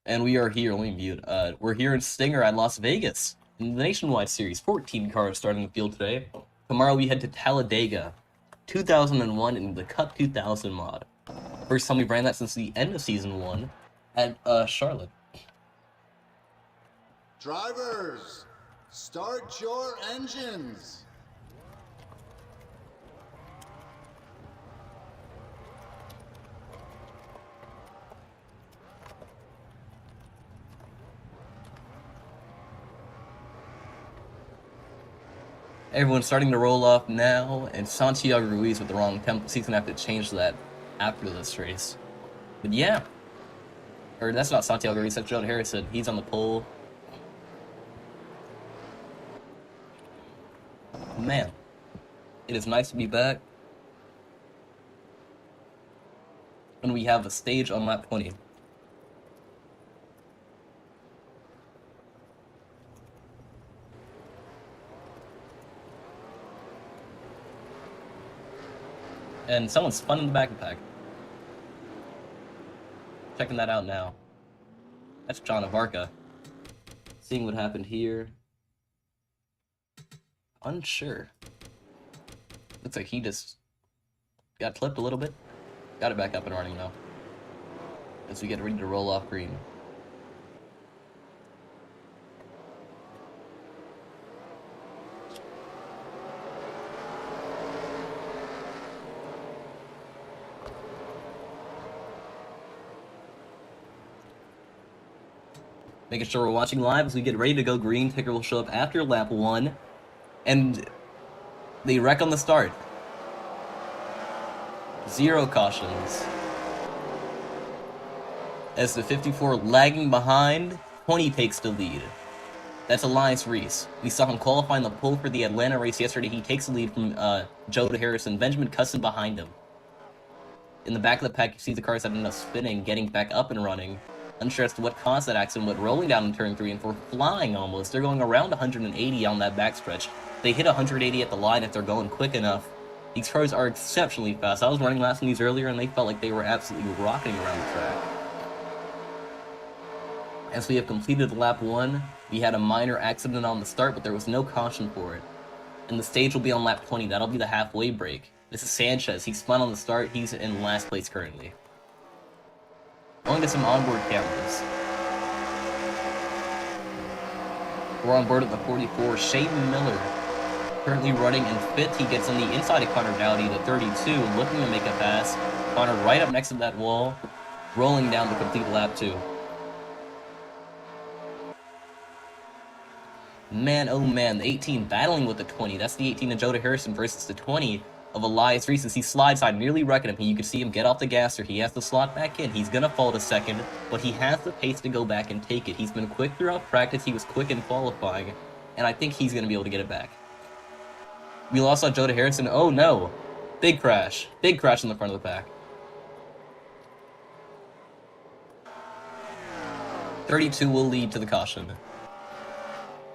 And we are here, let me mute. We're here in Stinger at Las Vegas in the Nationwide Series. 14 cars starting the field today. Tomorrow we head to Talladega, 2001 in the Cup 2000 mod. First time we ran that since the end of Season 1 at Charlotte. Drivers, start your engines. Everyone's starting to roll off now, and Santiago Ruiz with the wrong tempo. He's gonna have to change that after this race. But yeah. Or that's not Santiago Ruiz, that's John Harrison. He's on the pole. Man, it is nice to be back. And we have a stage on lap 20. And someone's spun in the back of the pack. Checking that out now. That's John Avarca. Seeing what happened here. Unsure. Looks like he just got clipped a little bit. Got it back up and running now. As we get ready to roll off green. Making sure we're watching live as we get ready to go green. Ticker will show up after lap 1. And they wreck on the start. 0 cautions. As the 54 lagging behind, 20 takes the lead. That's Elias Reese. We saw him qualifying the pole for the Atlanta race yesterday. He takes the lead from Joe Harrison. Benjamin Cusson behind him. In the back of the pack, you see the cars that ended up spinning, getting back up and running. Unsure as to what caused that accident, but rolling down in turn 3 and for flying almost. They're going around 180 on that backstretch. They hit 180 at the line if they're going quick enough. These cars are exceptionally fast. I was running laps in these earlier and they felt like they were absolutely rocketing around the track. As we have completed lap 1, we had a minor accident on the start, but there was no caution for it. And the stage will be on lap 20. That'll be the halfway break. This is Sanchez. He spun on the start. He's in last place currently. Going to some onboard cameras. We're on board at the 44. Shaden Miller, currently running in 5th. He gets on the inside of Connor Dowdy, the 32, looking to make a pass. Connor right up next to that wall, rolling down to complete lap 2. Man, oh man, the 18 battling with the 20. That's the 18 of Joe Harrison versus the 20 of Elias Reese. As he slides side, nearly wrecking him. You can see him get off the gasser. He has to slot back in. He's going to fall to 2nd, but he has the pace to go back and take it. He's been quick throughout practice. He was quick in qualifying, and I think he's going to be able to get it back. We lost on Joe Harrison. Oh no. Big crash. Big crash in the front of the pack. 32 will lead to the caution.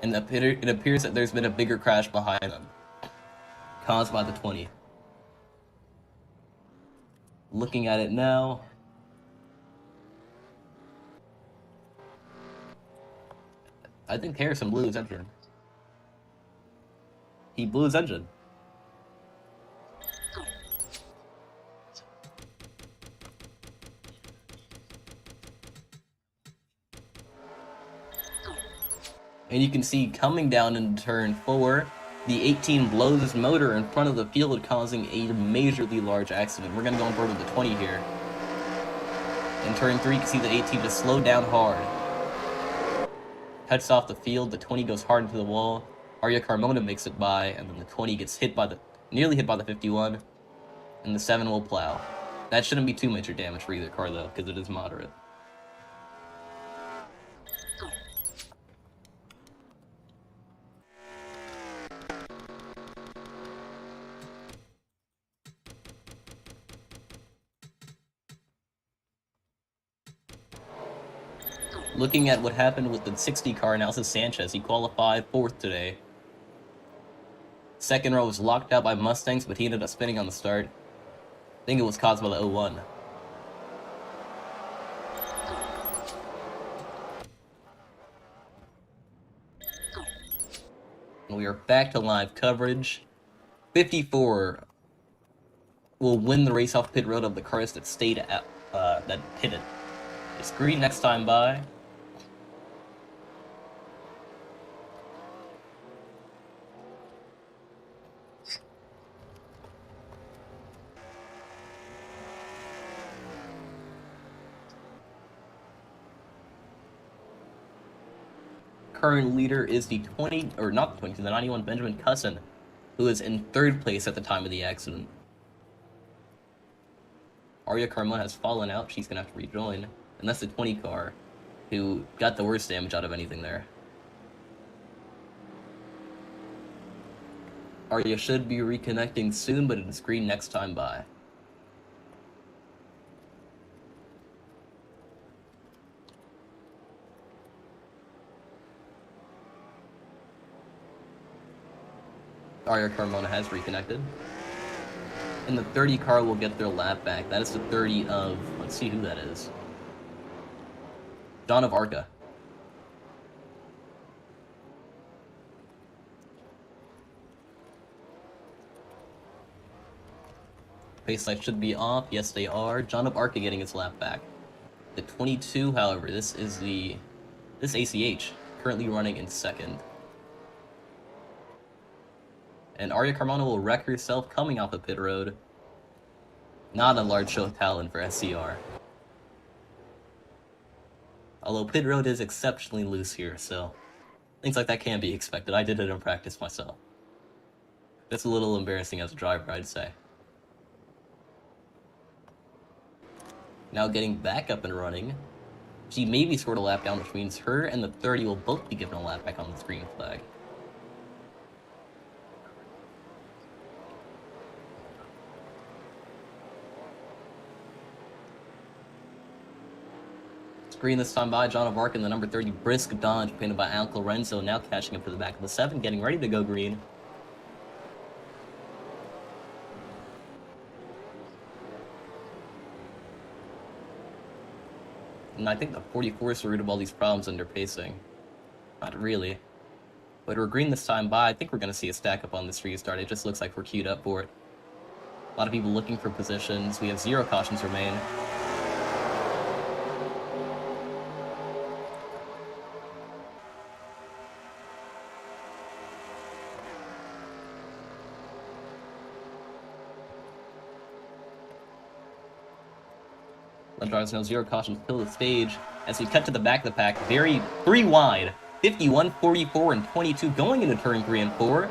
And it appears that there's been a bigger crash behind them, caused by the 20. Looking at it now. I think Harrison blew his engine. He blew his engine. And you can see coming down into turn 4, the 18 blows his motor in front of the field, causing a majorly large accident. We're going to go on board with the 20 here. In turn 3, you can see the 18 just slow down hard. Cuts off the field, the 20 goes hard into the wall. Arya Carmona makes it by, and then the 20 gets nearly hit by the 51, and the 7 will plow. That shouldn't be too major damage for either car though, because it is moderate. Looking at what happened with the 60 car, now this is Sanchez. He qualified 4th today. Second row was locked out by Mustangs, but he ended up spinning on the start. I think it was caused by the 01. And we are back to live coverage. 54 will win the race off pit road of the cars that stayed at, that pitted. It's green next time by. Current leader is the 91 Benjamin Cusson, who is in 3rd place at the time of the accident. Arya Carmona has fallen out. She's going to have to rejoin. And that's the 20 car, who got the worst damage out of anything there. Arya should be reconnecting soon, but it is green next time by. Arya Carmona has reconnected. And the 30 car will get their lap back. That is the 30 of... Let's see who that is. John of Arca. Pace lights should be off. Yes, they are. John of Arca getting his lap back. The 22, however, this ACH, currently running in 2nd. And Arya Carmona will wreck herself coming off the pit road. Not a large show of talent for SCR. Although pit road is exceptionally loose here, so things like that can be expected. I did it in practice myself. That's a little embarrassing as a driver, I'd say. Now getting back up and running. She maybe scored a lap down, which means her and the 30 will both be given a lap back on the green flag. Green this time by John of Arc and the number 30 Brisk Dodge painted by Al Lorenzo, now catching up to the back of the 7, getting ready to go green. And I think the 44 is the root of all these problems under pacing. Not really. But we're green this time by. I think we're going to see a stack up on this restart. It just looks like we're queued up for it. A lot of people looking for positions. We have 0 cautions remain. Drivers know 0 cautions fill the stage as we cut to the back of the pack. 3 wide. 51, 44, and 22 going into turn 3 and 4.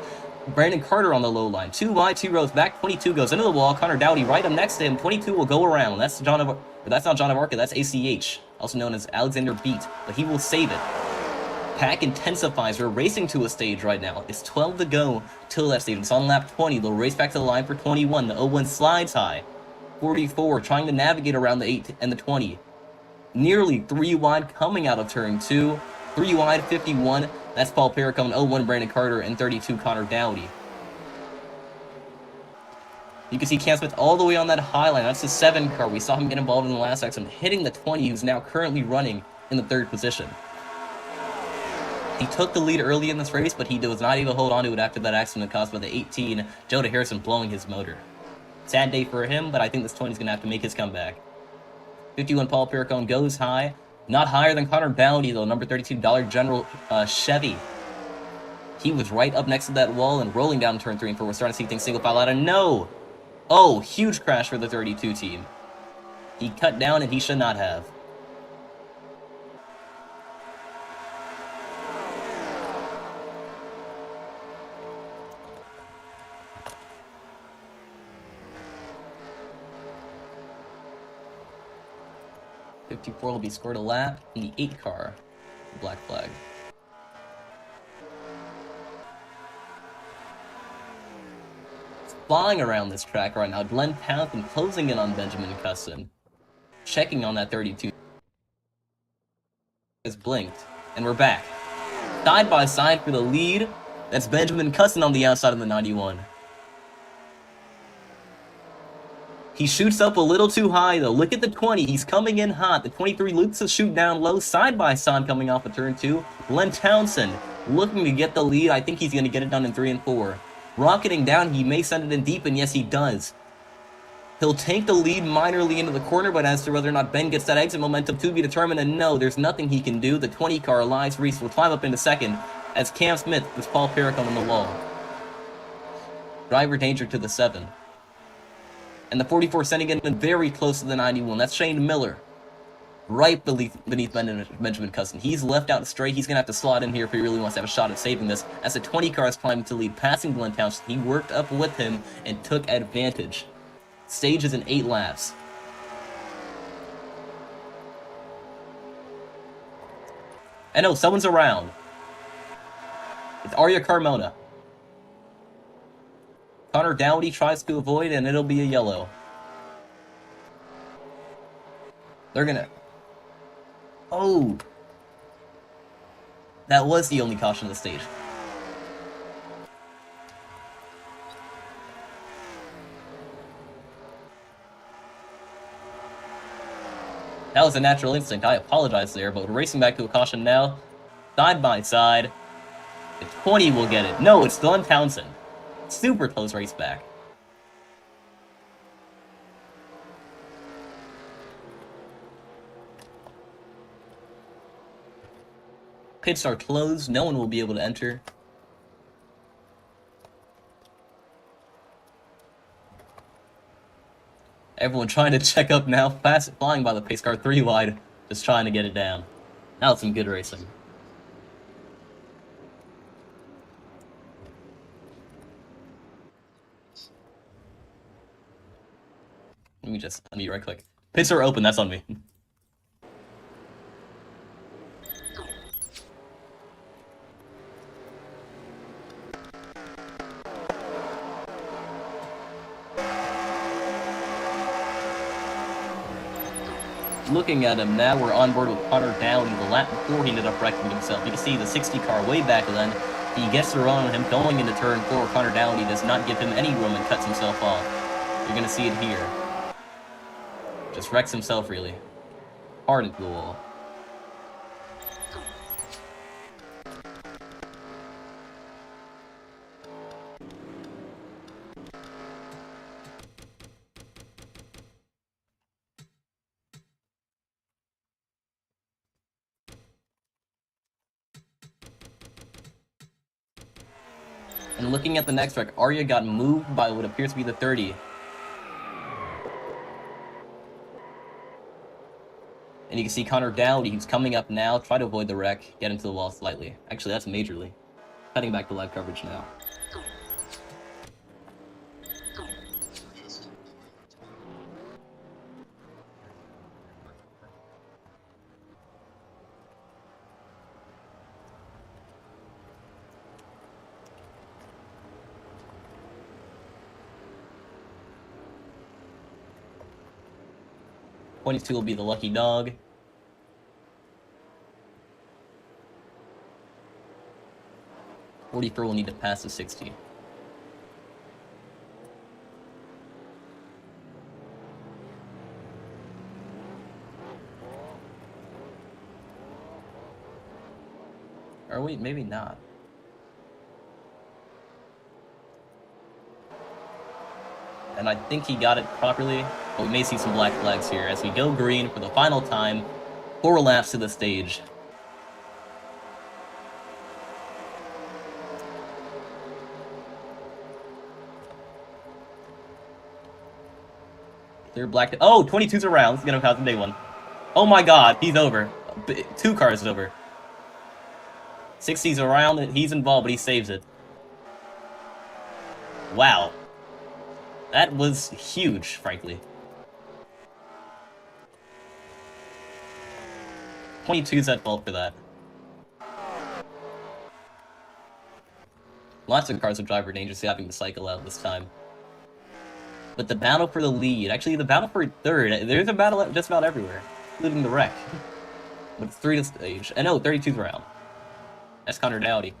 Brandon Carter on the low line. 2 wide, 2 rows back. 22 goes into the wall. Connor Dowdy right up next to him. 22 will go around. That's not John of Arca. That's ACH, also known as Alexander Beat, but he will save it. Pack intensifies. We're racing to a stage right now. It's 12 to go till that stage. It's on lap 20. They'll race back to the line for 21. The 01 slides high. 44 trying to navigate around the 8 and the 20. Nearly 3 wide coming out of turn 2. 3 wide, 51. That's Paul Perricone, 01 Brandon Carter, and 32 Connor Dowdy. You can see Cam Smith all the way on that high line. That's the 7 car. We saw him get involved in the last accident, hitting the 20, who's now currently running in the 3rd position. He took the lead early in this race, but he was not able to hold on to it after that accident caused by the 18, Joe Harrison, blowing his motor. Sad day for him, but I think this 20 is going to have to make his comeback. 51 Paul Perricone goes high. Not higher than Connor Dowdy, though. Number 32 Dollar General Chevy. He was right up next to that wall and rolling down turn 3 and 4. We're starting to see things single file out. And no! Oh, huge crash for the 32 team. He cut down and he should not have. '54 will be scored a lap in the 8 car, black flag. It's flying around this track right now. Glenn Townsend closing in on Benjamin Cusson. Checking on that 32. Has blinked, and we're back. Side by side for the lead. That's Benjamin Cusson on the outside of the 91. He shoots up a little too high, though. Look at the 20. He's coming in hot. The 23 loops to shoot down low, side by side coming off of turn 2. Glenn Townsend looking to get the lead. I think he's going to get it done in 3 and 4. Rocketing down, he may send it in deep, and yes, he does. He'll take the lead minorly into the corner, but as to whether or not Ben gets that exit momentum to be determined, and no, there's nothing he can do. The 20 car, Elias Reese, will climb up into second as Cam Smith with Paul Perricone on the wall. Driver danger to the 7. And the 44 sending it in very close to the 91. That's Shane Miller. Right beneath Benjamin Cusson. He's left out straight. He's going to have to slot in here if he really wants to have a shot at saving this. As the 20 car is climbing to lead, passing Glenn Townsend, he worked up with him and took advantage. Stage is in 8 laps. And no, someone's around. It's Arya Carmona. Connor Dowdy tries to avoid, and it'll be a yellow. They're gonna... Oh! That was the only caution of the stage. That was a natural instinct. I apologize there, but we're racing back to a caution now. Side by side. The 20 will get it. No, it's Glenn Townsend. Super close race back. Pits are closed. No one will be able to enter. Everyone trying to check up now. Fast flying by the pace car 3 wide. Just trying to get it down. Now it's some good racing. Let me just unmute right quick. Pits are open, that's on me. Looking at him now, we're on board with Connor Downey. The lap before he ended up wrecking himself. You can see the 60 car way back then. He gets the run on him going into turn 4. Connor Downey does not give him any room and cuts himself off. You're going to see it here. Just wrecks himself, really. Hard into the wall. And looking at the next wreck, Arya got moved by what appears to be the 30. And you can see Connor Dowdy, who's coming up now, try to avoid the wreck, get into the wall slightly. Actually, that's majorly. Cutting back to live coverage now. Pointy 2 will be the lucky dog. .44 will need to pass the 60. Or wait, maybe not. And I think he got it properly. But we may see some black flags here as we go green for the final time. 4 laps to the stage. They're black. Oh, 22's around. This is going to cause a big one. Oh my god, he's over. 2 cars is over. 60's around. He's involved, but he saves it. Wow. That was huge, frankly. 22's at fault for that. Lots of cars with driver dangerously having to cycle out this time. But the battle for the lead, actually the battle for third, there's a battle just about everywhere, including the wreck. But it's 3 to stage. And no, 32's around. That's Connor Dowdy.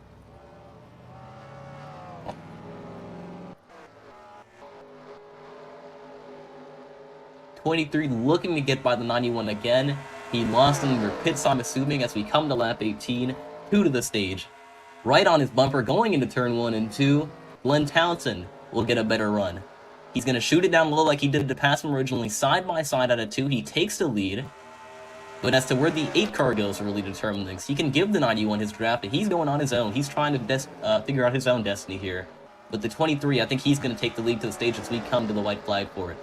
23 looking to get by the 91 again. He lost in the pits, I'm assuming, as we come to lap 18. 2 to the stage. Right on his bumper going into turn 1 and 2. Glenn Townsend will get a better run. He's going to shoot it down low like he did to pass him originally. Side by side out of 2. He takes the lead. But as to where the 8 car goes really determine things. He can give the 91 his draft, but he's going on his own. He's trying to figure out his own destiny here. But the 23, I think he's going to take the lead to the stage as we come to the white flag for it.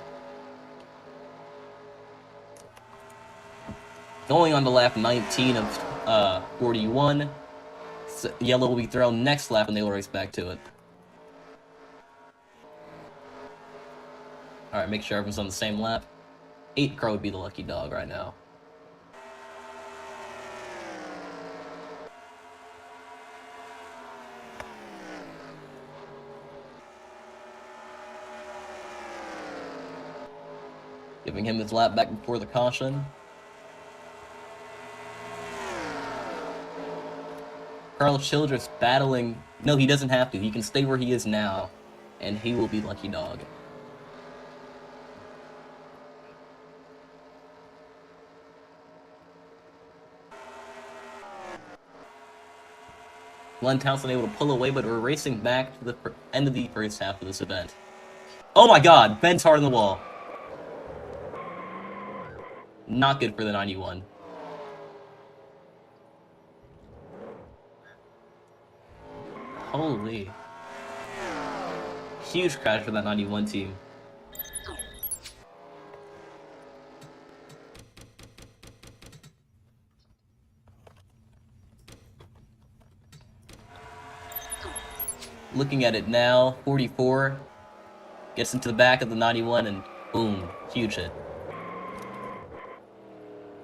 Going on to lap 19 of 41. Yellow will be thrown next lap and they will race back to it. Alright, make sure everyone's on the same lap. 8 car would be the lucky dog right now. Giving him his lap back before the caution. Carlos Childress battling. No, he doesn't have to. He can stay where he is now, and he will be lucky dog. Glenn Townsend able to pull away, but we're racing back to the end of the first half of this event. Oh my god, Ben's hard on the wall. Not good for the 91. Holy. Huge crash for that 91 team. Looking at it now, 44 gets into the back of the 91 and boom, huge hit.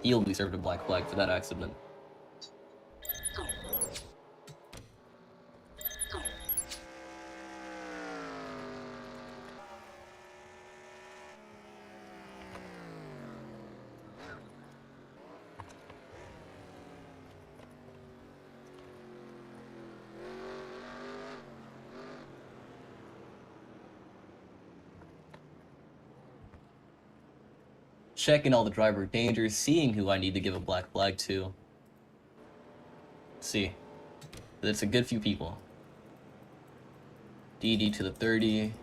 He'll be served a black flag for that accident. Checking all the driver dangers, seeing who I need to give a black flag to. See, it's a good few people. DD to the 30.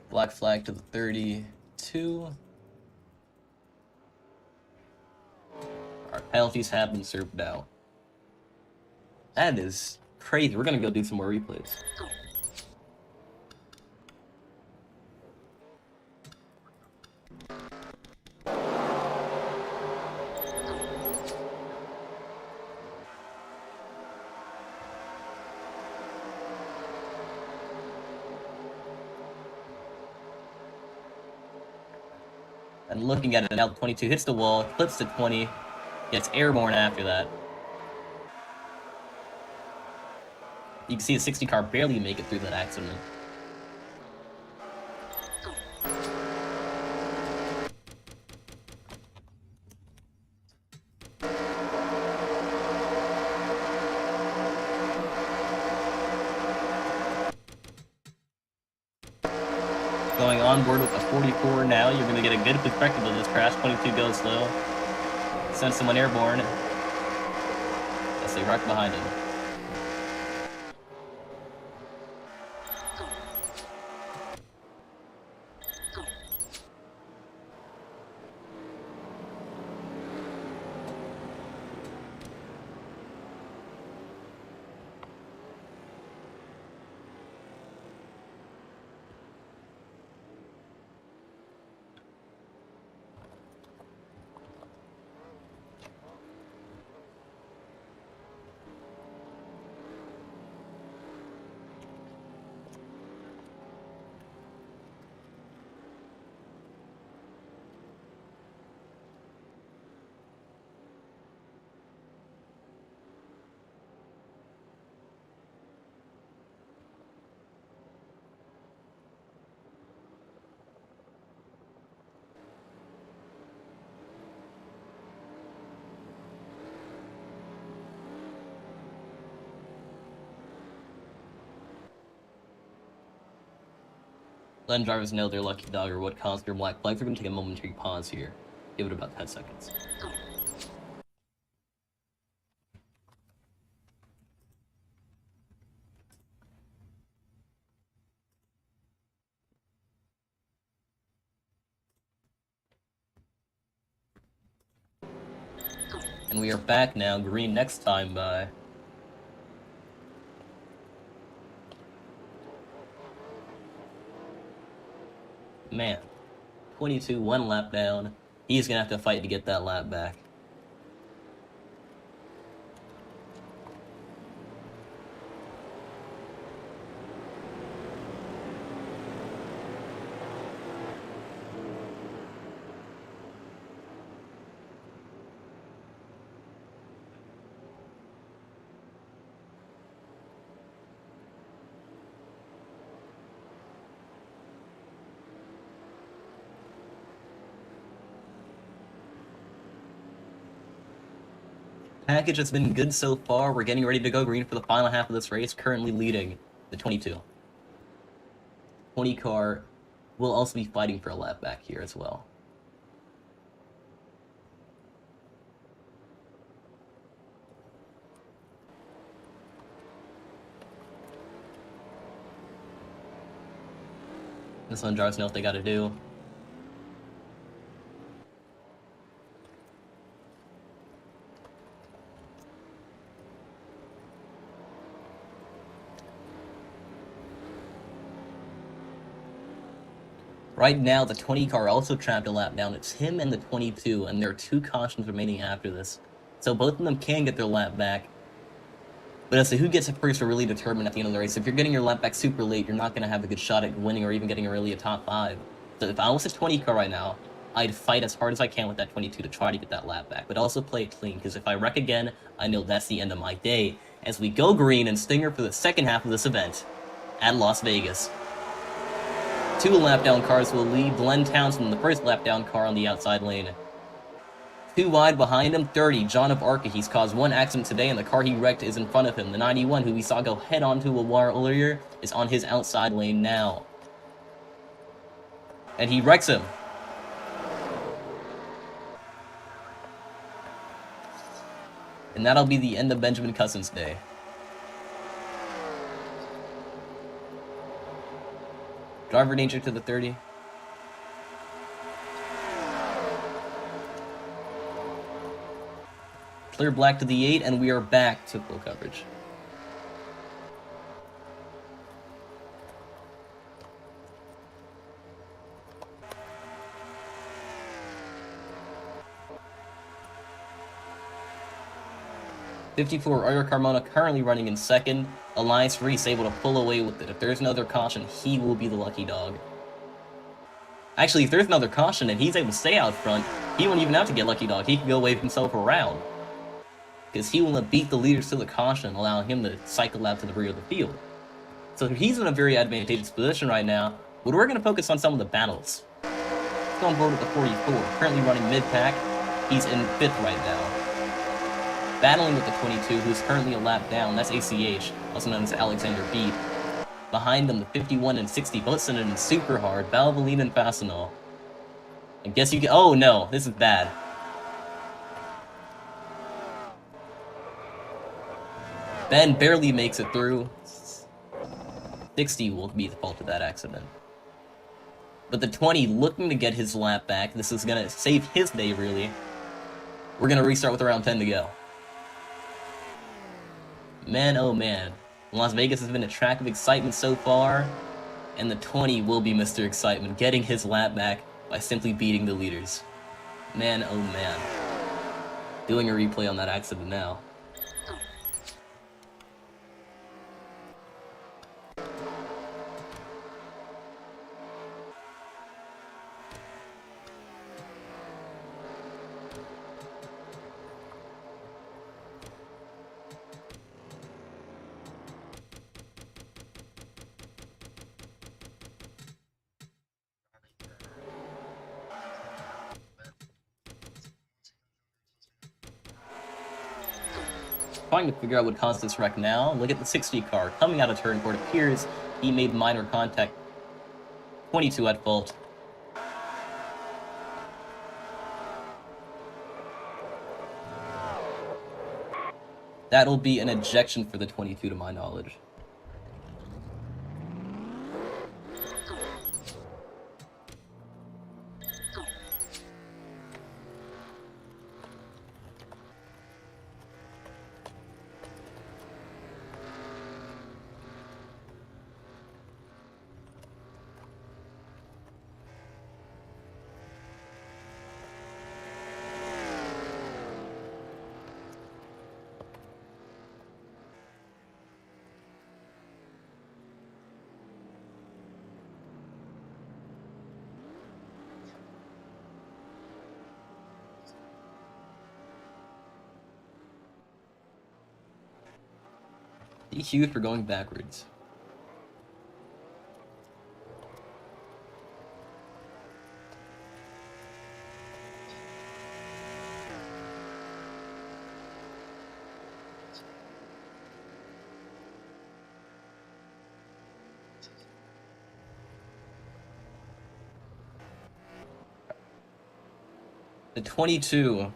Black flag to the 32. Our penalties have been served out. That is crazy. We're gonna go do some more replays. And looking at it now, 22 hits the wall, clips to 20, gets airborne after that. You can see the 60 car barely make it through that accident. Going on board with a 44 now, you're going to get a good perspective of this crash. 22 goes slow. Sends someone airborne. Let's see, right behind him. Letting drivers know their lucky dog or what caused their black flags. We're going to take a momentary pause here. Give it about 10 seconds. And we are back now. Green next time by. Man. 22, 1 lap down. He's going to have to fight to get that lap back. Package has been good so far. We're getting ready to go green for the final half of this race, currently leading the 22. 20 car will also be fighting for a lap back here as well. This one drivers know what they gotta do. Right now, the 20 car also trapped a lap down. It's him and the 22, and there are 2 cautions remaining after this. So both of them can get their lap back. But as to who gets it first will really determine at the end of the race. If you're getting your lap back super late, you're not going to have a good shot at winning or even getting really a top 5. So if I was a 20 car right now, I'd fight as hard as I can with that 22 to try to get that lap back. But also play it clean, because if I wreck again, I know that's the end of my day. As we go green and stinger for the second half of this event at Las Vegas. 2 lap down cars will lead Glenn Townsend, the first lap down car on the outside lane. 2 wide behind him, 30, John of Arca. He's caused 1 accident today, and the car he wrecked is in front of him. The 91, who we saw go head on to a wire earlier, is on his outside lane now. And he wrecks him. And that'll be the end of Benjamin Cousins' day. Driver danger to the 30. Clear black to the 8, and we are back to full coverage. '54 Euler Carmona currently running in second. Alliance Reese able to pull away with it. If there's another caution, he will be the lucky dog. Actually, if there's another caution and he's able to stay out front, he won't even have to get lucky dog. He can go wave himself around. Because he will beat the leaders to the caution, allowing him to cycle out to the rear of the field. So he's in a very advantageous position right now, but we're going to focus on some of the battles. Let's go on board with the 44, currently running mid-pack. He's in 5th right now. Battling with the 22, who's currently a lap down, that's ACH, also known as Alexander Beat. Behind them, the 51 and 60, both sending in super hard, Valvoline and Fastenal. I guess you can, oh no, this is bad. Ben barely makes it through. 60 will be the fault of that accident. But the 20 looking to get his lap back. This is going to save his day, really. We're going to restart with around 10 to go. Man, oh man. Las Vegas has been a track of excitement so far. And the 20 will be Mr. Excitement, getting his lap back by simply beating the leaders. Man, oh man. Doing a replay on that accident now. Trying to figure out what caused this wreck now. Look at the 60 car coming out of turn 4. It appears he made minor contact 22 at fault. That'll be an ejection for the 22 to my knowledge. DQ'd for going backwards. The 22.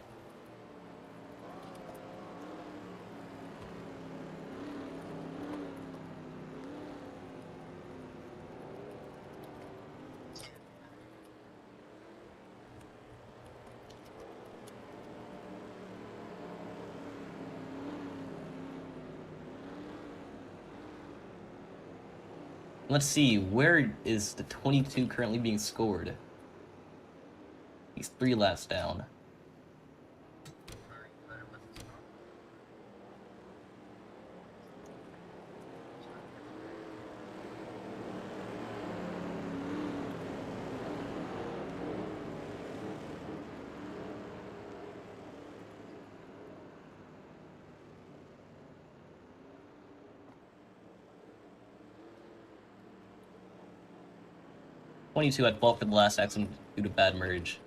Let's see, where is the 22 currently being scored? He's 3 laps down. .22 at fault for the last accident due to bad merge.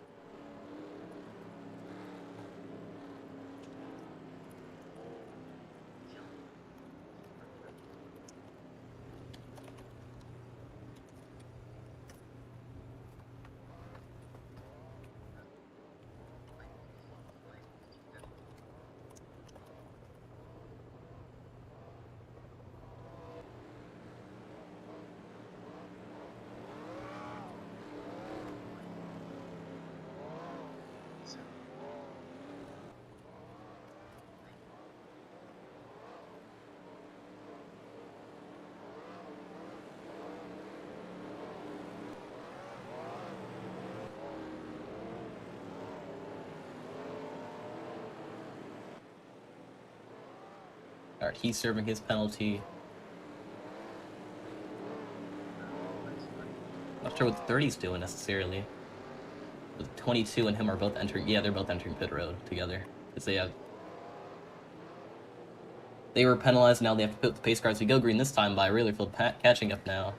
Alright, he's serving his penalty. Not sure what the 30's doing necessarily. The 22 and him are both entering. Yeah, they're both entering pit road together. Because they were penalized. Now they have to put the pace cars. We go green this time by Raylerfield catching up now.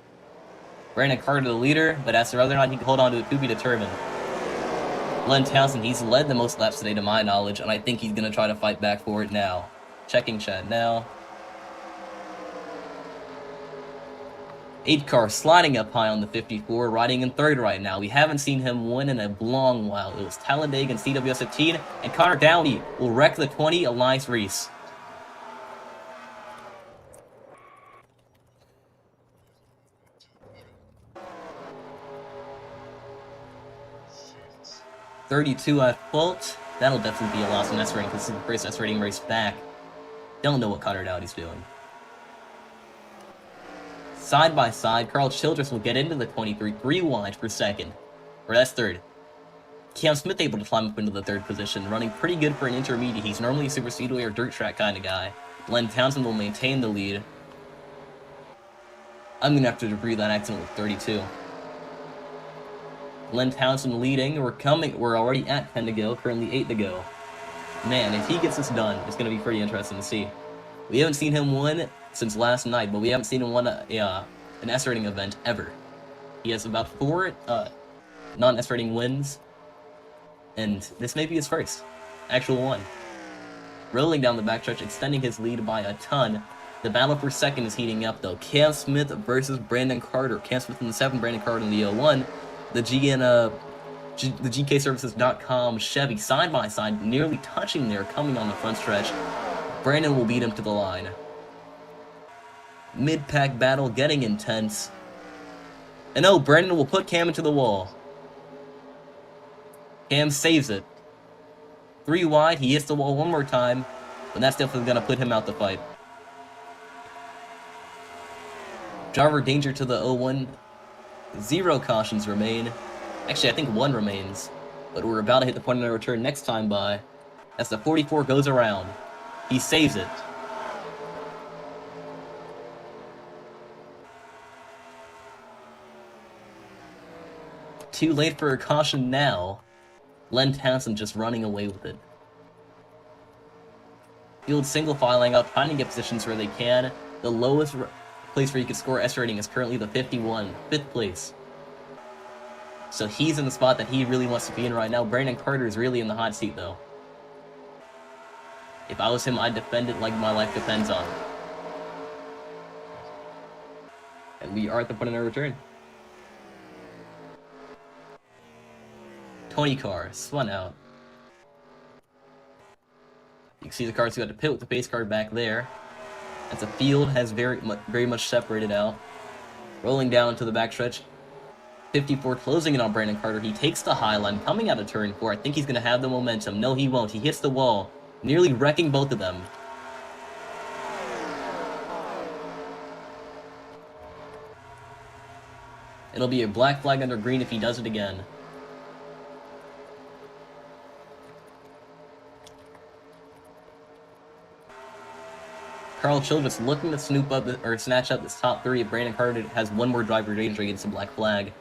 Brandon Carter, the leader, but as to whether or not he can hold on to it, to be determined. Len Townsend, he's led the most laps today to my knowledge, and I think he's going to try to fight back for it now. Checking chat now. 8 car sliding up high on the 54, riding in 3rd right now. We haven't seen him win in a long while. It was Talladega and CWS 15, and Connor Downey will wreck the 20, Elias Reese. .32 at fault. That'll definitely be a loss in S rating because this is the first S rating race back. Don't know what Connor Downey's doing. Side by side, Carl Childress will get into the 23, 3 wide for 2nd. Or that's 3rd. Cam Smith able to climb up into the 3rd position, running pretty good for an intermediate. He's normally a super speedway or dirt track kind of guy. Len Townsend will maintain the lead. I'm going to have to debris that accident with 32. Len Townsend leading. We're already at 10 to go, currently 8 to go. Man, if he gets this done, it's going to be pretty interesting to see. We haven't seen him win since last night, but we haven't seen him win an S rating event ever. He has about 4 non-S rating wins, and this may be his first actual one. Rolling down the backstretch, extending his lead by a ton. The battle for second is heating up, though. Cam Smith versus Brandon Carter. Cam Smith in the 7, Brandon Carter in the 01. The GKServices.com Chevy side by side, nearly touching there, coming on the front stretch. Brandon will beat him to the line. Mid-pack battle getting intense. And no, Brandon will put Cam into the wall. Cam saves it. 3 wide, he hits the wall one more time, but that's definitely going to put him out the fight. Driver danger to the 01. 0 cautions remain. Actually, I think 1 remains. But we're about to hit the point of no return next time by. As the 44 goes around. He saves it. Too late for a caution now. Len Townsend just running away with it. Field single filing up, trying to get positions where they can. The lowest place where you can score S rating is currently the 51, 5th place. So he's in the spot that he really wants to be in right now. Brandon Carter is really in the hot seat, though. If I was him, I'd defend it like my life depends on it. And we are at the point of no return. Tony car spun out. You can see the cars who got to pit with the base card back there. As the field has very much separated out. Rolling down to the backstretch. 54 closing it on Brandon Carter. He takes the high line, coming out of turn 4. I think he's going to have the momentum. No, he won't. He hits the wall, nearly wrecking both of them. It'll be a black flag under green if he does it again. Carl Childress looking to snatch up this top 3. If Brandon Carter has 1 more driver danger against a black flag,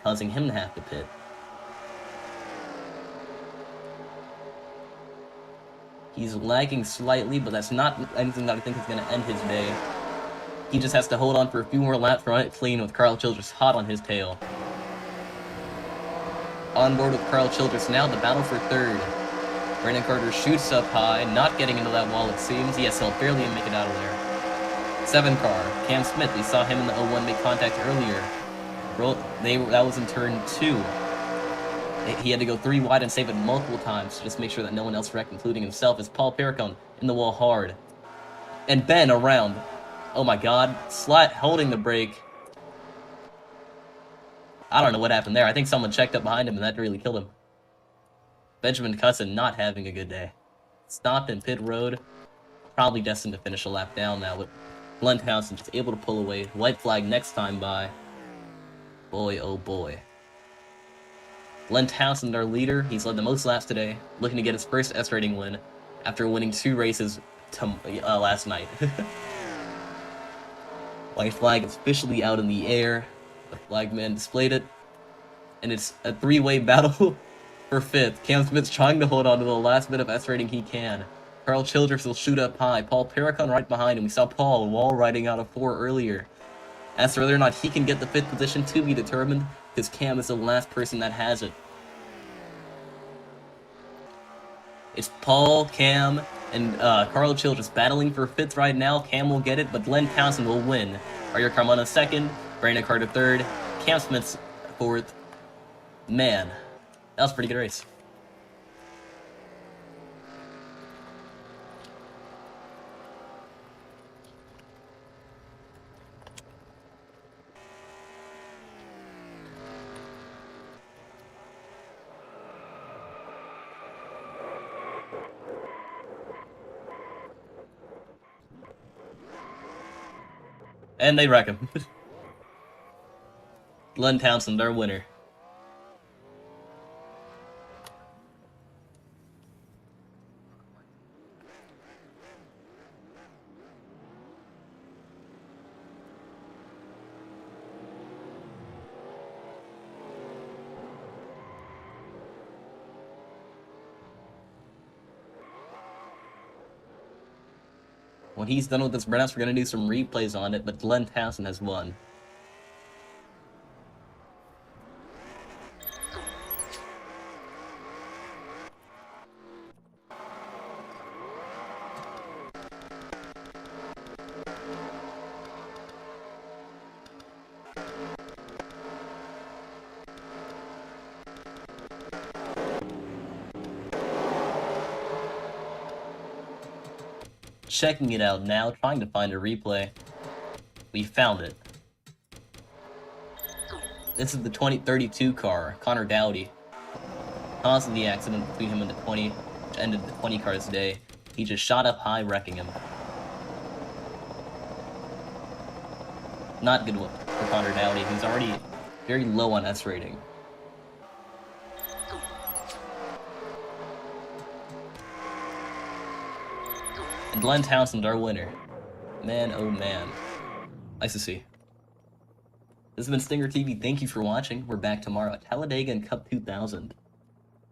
causing him to have to pit. He's lagging slightly, but that's not anything that I think is going to end his day. He just has to hold on for a few more laps, run it clean with Carl Childress hot on his tail. On board with Carl Childress now, the battle for 3rd. Brandon Carter shoots up high, not getting into that wall it seems. Yes, he'll barely make it out of there. 7 car, Cam Smith, we saw him in the 01 make contact earlier. That was in turn 2. He had to go 3 wide and save it multiple times to just make sure that no one else wrecked, including himself, as Paul Perricone in the wall hard. And Ben around. Oh my god, holding the brake. I don't know what happened there. I think someone checked up behind him and that really killed him. Benjamin Cusson not having a good day. Stopped in pit road. Probably destined to finish a lap down now, with Glenn Townsend just able to pull away. White flag next time by. Boy, oh boy. Glenn Townsend, our leader, he's led the most laps today, looking to get his first S rating win after winning 2 races last night. White flag is officially out in the air. The flagman displayed it, and it's a 3-way battle for 5th. Cam Smith's trying to hold on to the last bit of S rating he can. Carl Childress will shoot up high. Paul Perricone right behind him. We saw Paul wall riding out of 4 earlier. As to whether or not he can get the 5th position to be determined, because Cam is the last person that has it. It's Paul, Cam, and Carl Childress battling for 5th right now. Cam will get it, but Glenn Townsend will win. Arya Carmona 2nd, Brandon Carter 3rd, Cam Smith 4th. Man, that was a pretty good race. And they wreck him. Glenn Townsend, our winner. When he's done with this burnouts, we're going to do some replays on it, but Glenn Townsend has won. checking it out now, trying to find a replay. We found it. This is the 2032 car, Connor Dowdy. Causing the accident between him and the 20, which ended the 20 car's day. He just shot up high, wrecking him. Not good for Connor Dowdy, who's already very low on S rating. And Glenn Townsend, our winner. Man, oh man. Nice to see. This has been Stinger TV. Thank you for watching. We're back tomorrow at Talladega and Cup 2000.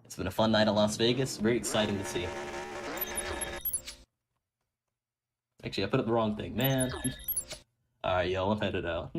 It's been a fun night at Las Vegas. Very exciting to see. Actually, I put up the wrong thing, man. Alright, y'all, I'm headed out.